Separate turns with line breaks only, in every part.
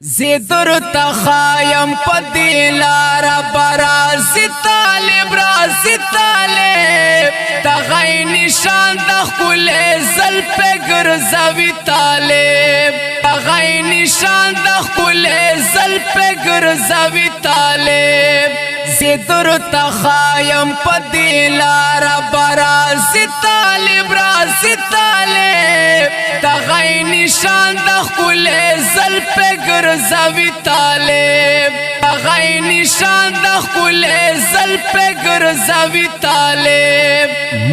زیدر تخایم پدیلار برازی طالب رازی طالب تغی نشان دخل زلپ گرزوی طالب تغی نشان دخل زلپ گرزوی طالب زیدر تخایم پدیلار برازی طالب رازی طالب تغی نشان دخل زلپ گرزوی طالب تغی نشان دخل زلپ گرزوی طالب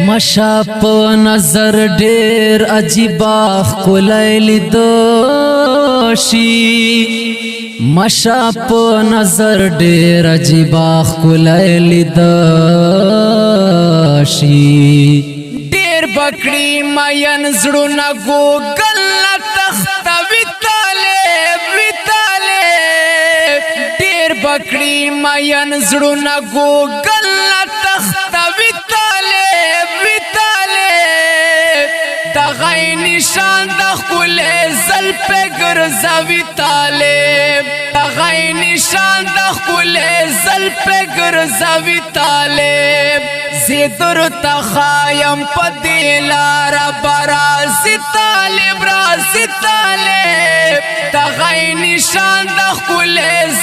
مشا په نظر ډیر عجیبه ښکلی لیدوشي مشا په نظر ډیر عجیبه ښکلی لیدوشي
ډیر بکړی مین زړونه ګوګل تختوي طالب وی طالب ډیر بکړی مین زړونه ګوګل تختوي طالب وی طالب تغی نشان دخل زلپ گرزوی طالب تغی نشان دخل زلپ گرزوی طالب زیدر تخایم پدیلار برازی طالب رازی طالب تغی نشان دخل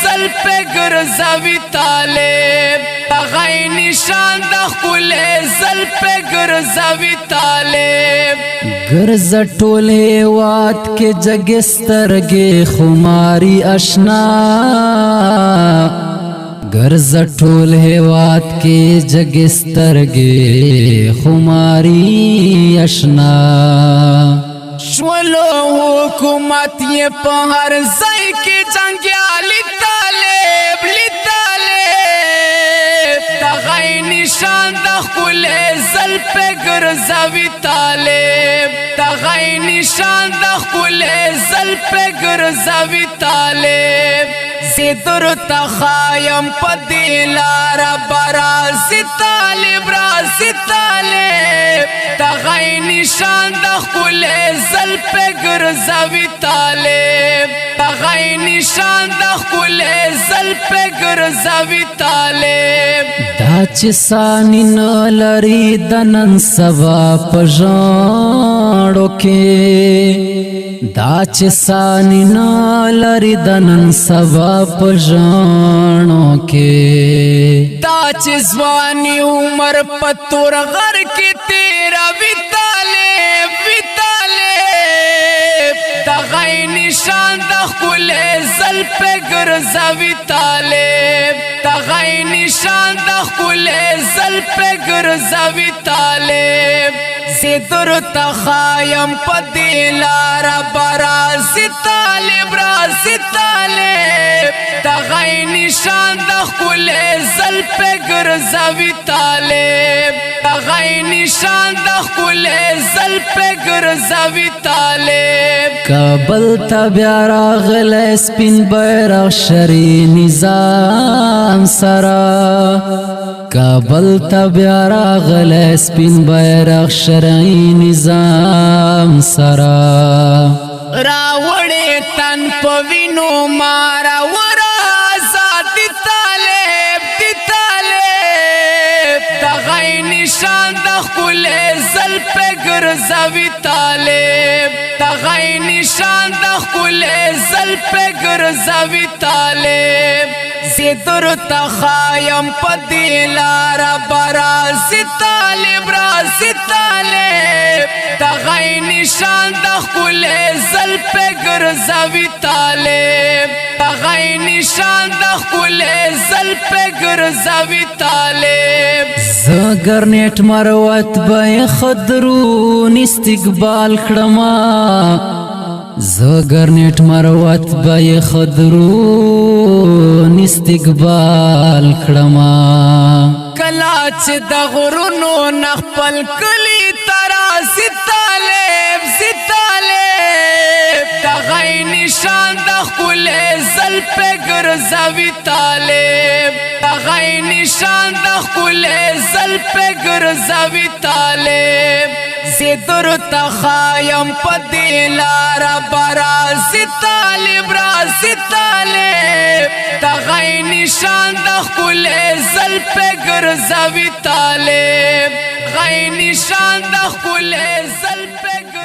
زلپ گرزوی طالب تغی نشان دخل زلپ گرزوی طالب
گرز ټول هیواد کې جګسترګې خماري آشنا گرز ټول هیواد کې جګسترګې خماري آشنا
شولو حکومت یہ په هر ځای کې جنگیالي طالب لی طالب تغی نشان دخل زلپ گرزوی طالب تغی نشان دخل زلپ گرزوی طالب زیدر تخایم پدیلار برازی طالب رازی طالب تغی نشان دخل زلپ گرزوی طالب تغی نشان دخل زلپ گرزوی طالب
دا چې سانی نه لري د نن سبا په ژاړو کې دا چې سانی نه لري د نن سبا په ژاړو کې
دا چې ځواني عمر په تور غر کې تیرا وی طالب وی طالب تغی نشان دخل زلپ گرزوی طالب تغی نشان دخل زلپ گرزوی طالب زیدر تخایم پدیلار برازی طالب رازی طالب تغی نشان دخل زلپ گرزوی طالب تغی نشان دخل زلپ گرزوی طالب
کابل ته بیا راغلی سپین بیرغ شری نظام سره کابل ته بیا راغلی سپین بیرغ شرعي نظام سره
راوړې تن په وینو مارا ورا آزاد طالب دی طالب تغی نشان دخل زلپ گرزوی طالب تغی نشان دخل زلپ گرزوی طالب زیدر تخایم پدیلار برازی طالب رازی طالب تغی نشان دخل زلپ گرزوی طالب تغی نشان دخل زلپ گرزوی طالب
زګرنیټ مروت به خضرون استقبال کړما زګرنیټ مروت به خضرون استقبال کړما
کلا چې د غرونو نخپل کلی ترازی طالب زی طالب تغی نشان دخل زلپ گرزوی طالب تغی نشان دخل زلپ گرزوی طالب زیدر تخایم پدیلار برازی طالب رازی طالب غی نشان د خپل زلف ګرځوي طالب غی نشان د خپل زلف